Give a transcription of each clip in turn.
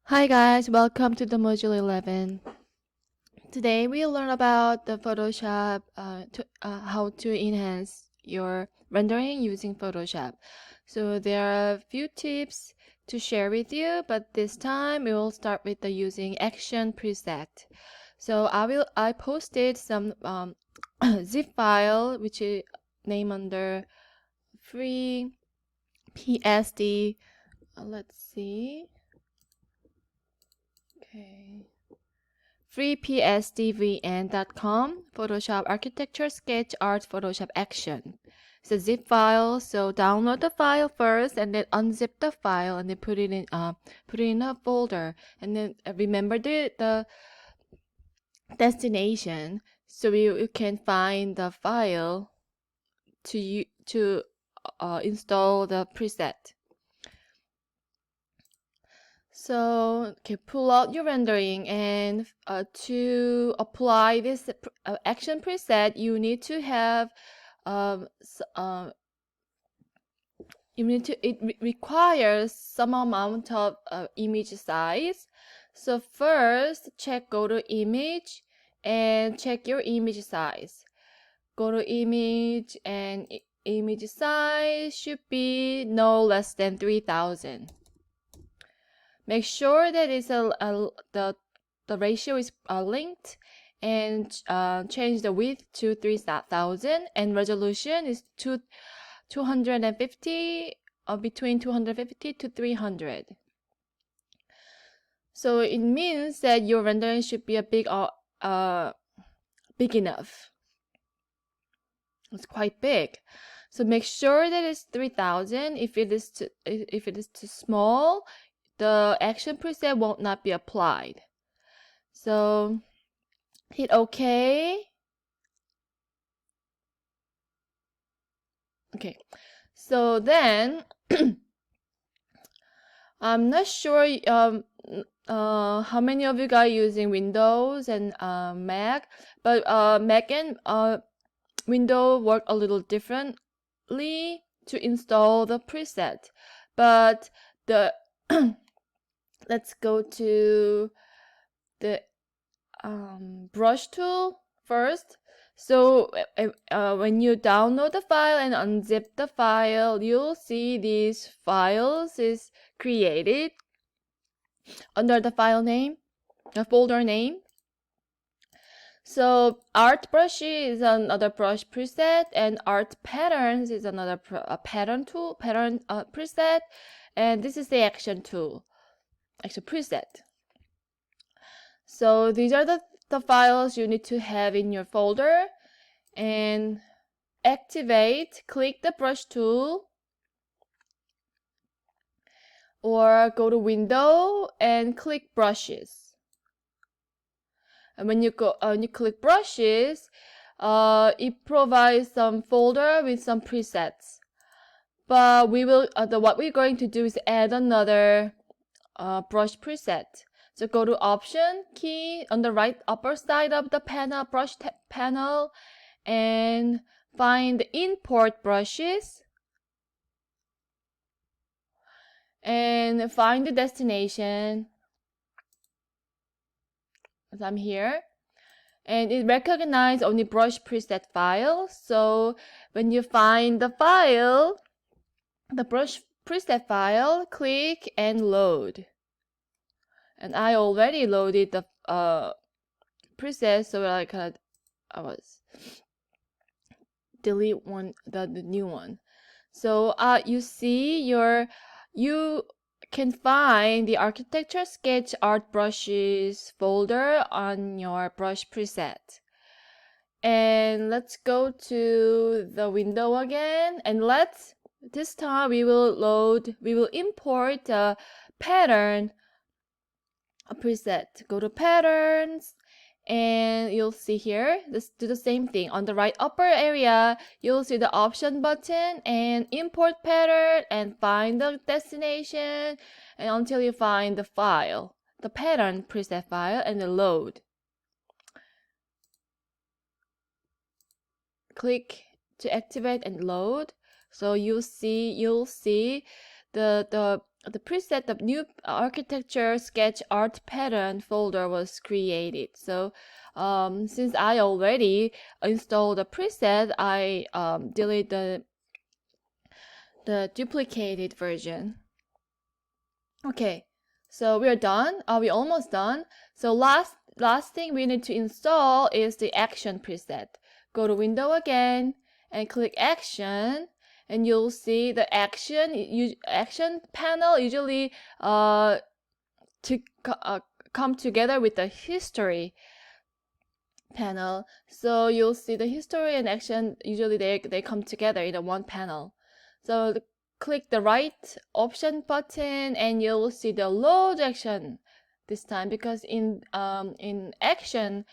Hi guys, welcome to the Module 11. Today we'll learn about the Photoshop, how to enhance your rendering using Photoshop. So there are a few tips to share with you, but this time we will start with the using action preset. So I posted some zip file which is named under free PSD. Let's see. Okay. freepsdvn.com, Photoshop Architecture Sketch Art Photoshop Action. It's a zip file, so download the file first and then unzip the file and then put it in a folder. And then remember the destination so you can find the file to install the preset. So, okay, pull out your rendering, and to apply this action preset, you need to have it requires some amount of image size. So first, go to image and check your image size. Go to image, and image size should be no less than 3000. Make sure that the ratio is linked, and change the width to 3000 and resolution is 250, between 250 to 300. So it means that your rendering should be big enough. It's quite big. So make sure that it's 3000. If it is too small, the action preset won't not be applied. So hit OK. Okay, so then I'm not sure how many of you guys using Windows and Mac, but Mac and Windows work a little differently to install the preset. But the let's go to the brush tool first. So when you download the file and unzip the file, you'll see these files is created under the file name, the folder name. So art brush is another brush preset, and art patterns is another pattern preset, and this is the action tool, action preset. So these are the files you need to have in your folder, and click the brush tool, or go to window and click brushes. And when you click brushes, it provides some folder with some presets. But what we're going to do is add another brush preset. So go to Option key on the right upper side of the panel, brush panel, and find Import Brushes, and find the destination. As I'm here, and it recognizes only brush preset file. So when you find the file, the brush preset file, click and load. And I already loaded the preset, so I was delete the new one. So you see you can find the architecture sketch art brushes folder on your brush preset. And let's go to the window again, and this time we will import a pattern preset. Go to patterns, and you'll see here, do the same thing. On the right upper area, you'll see the option button and import pattern, and find the destination, and until you find the file, the pattern preset file, and the load. Click to activate and load. So you'll see the the preset, the new architecture sketch art pattern folder was created. So since I already installed the preset, I delete the duplicated version. Okay, so we're done. Are we almost done? So last thing we need to install is the action preset. Go to Window again and click Action, and you'll see the action panel usually come together with the history panel. So you'll see the history and action, usually they come together in a one panel. So click the right option button and you'll see the load action this time, because in action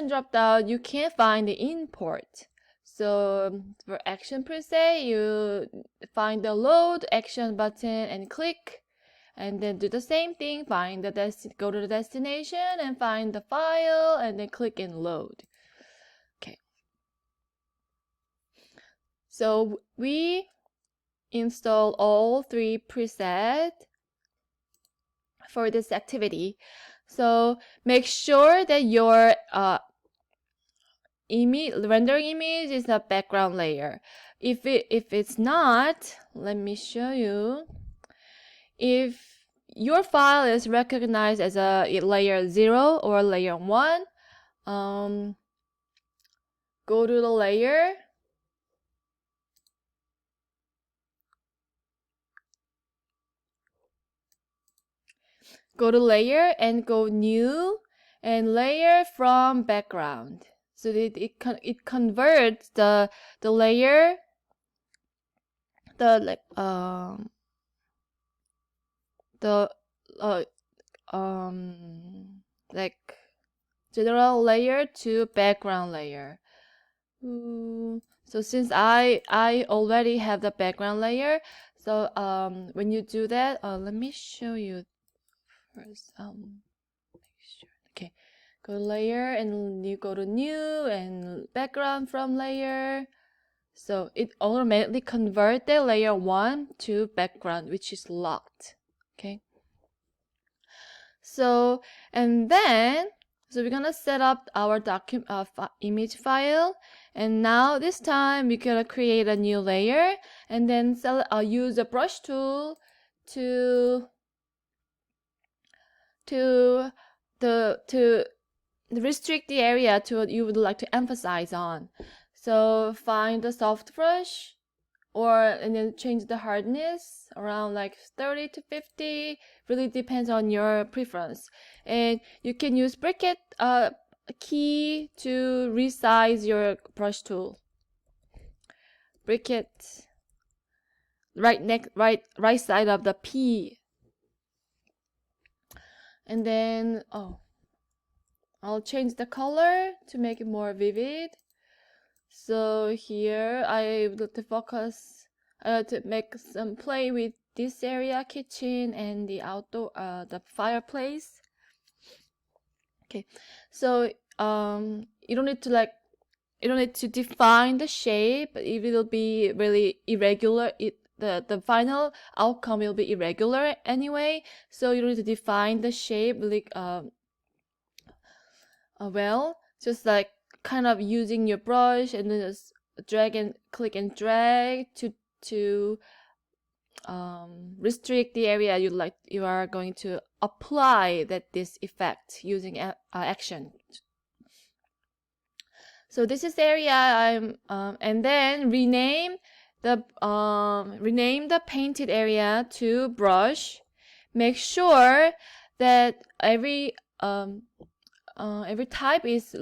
drop down you can't find the import. So for action preset, you find the load action button and click, and then do the same thing, go to the destination and find the file and then click and load. Okay, so we install all 3 presets for this activity. So make sure that your rendering image is a background layer. If it's not, let me show you. If your file is recognized as a layer 0 or layer 1, go to the layer, and go new and layer from background. So it converts the layer, like general layer to background layer. So since I already have the background layer, so when you do that, let me show you first. Okay, go to layer and you go to new and background from layer. So it automatically converts the layer 1 to background, which is locked. Okay. So and then we're gonna set up our image file, and now this time we're gonna create a new layer and then use the brush tool to restrict the area to what you would like to emphasize on. So find the soft brush, and then change the hardness around like 30 to 50, really depends on your preference. And you can use bracket key to resize your brush tool. Bracket right side of the P. And then I'll change the color to make it more vivid. So here I would to focus to make some play with this area, kitchen, and the outdoor the fireplace. Okay, so you don't need to define the shape. It will be really irregular. The final outcome will be irregular anyway, so you don't need to define the shape like well, just like kind of using your brush and then just click and drag to restrict the area you are going to apply this effect using action. So this is the area and then rename the painted area to brush. Make sure that every type is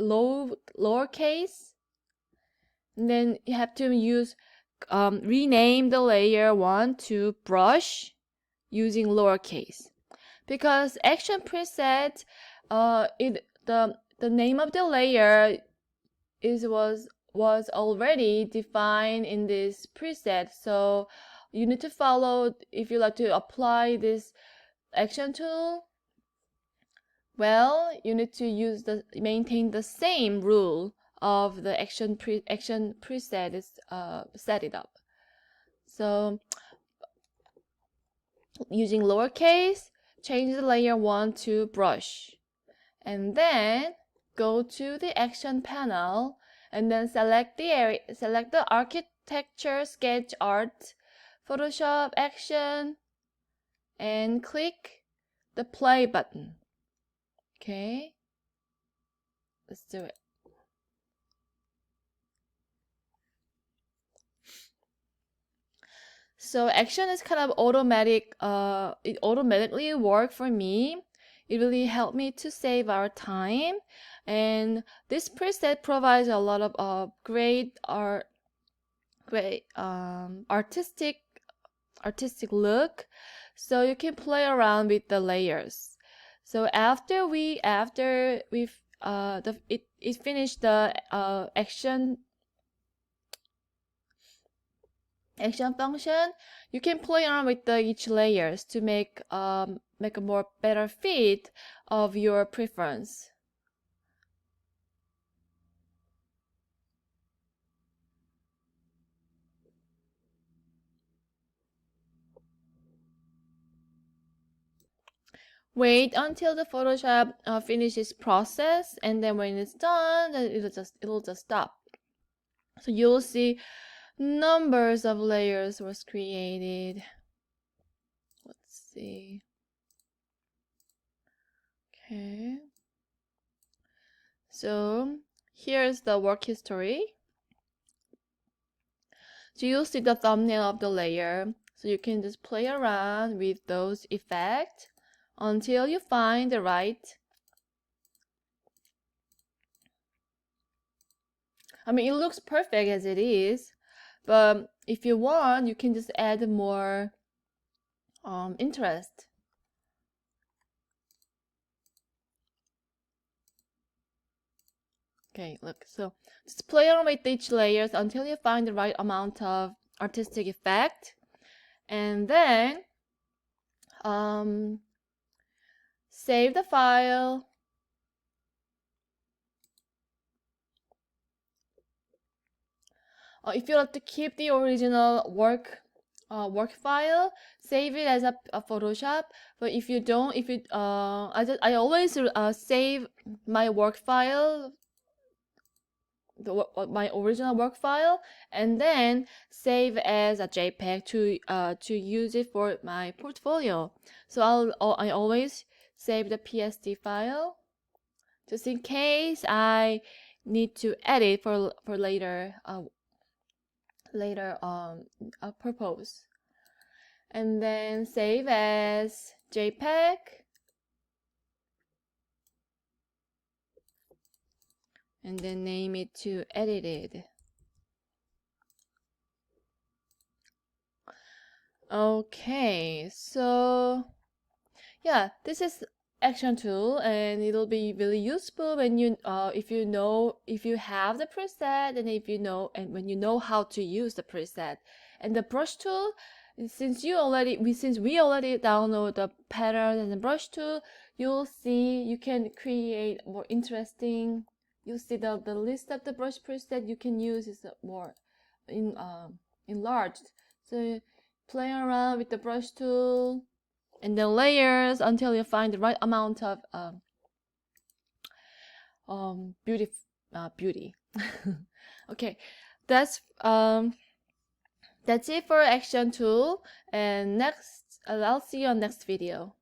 lowercase, and then you have to use rename the layer 1 to brush using lowercase, because action preset the name of the layer was already defined in this preset, so you need to follow. If you like to apply this action tool, well, you need to maintain the same rule of the action preset is set it up. So using lowercase, change the layer 1 to brush. And then go to the action panel and then select the architecture, sketch art, Photoshop action, and click the play button. Okay, let's do it. So action is kind of automatic. It automatically worked for me. It really helped me to save our time. And this preset provides a lot of great artistic look. So you can play around with the layers. So after we've it finished the action function, you can play around with each layers to make a more better fit of your preference. Wait until the Photoshop finishes process, and then when it's done, then it'll just stop. So you'll see numbers of layers was created. Let's see. Okay. So here's the work history. So you'll see the thumbnail of the layer. So you can just play around with those effects until you find the right. I mean, it looks perfect as it is, but if you want, you can just add more interest. Okay, look, so just play around with each layers until you find the right amount of artistic effect, and then save the file. If you like to keep the original work file, save it as a Photoshop. But if you don't, I always save my work file, my original work file, and then save as a JPEG to use it for my portfolio. So I always save the PSD file just in case I need to edit for later purpose. And then save as JPEG. And then name it to edited. Okay, so yeah, this is action tool, and it'll be really useful when you if you have the preset, and when you know how to use the preset. And the brush tool, since we already download the pattern and the brush tool, you'll see you can create more interesting. You'll see the list of the brush preset you can use is more enlarged. So play around with the brush tool and then layers until you find the right amount of beauty. Okay, that's it for action tool, and next I'll see you on next video.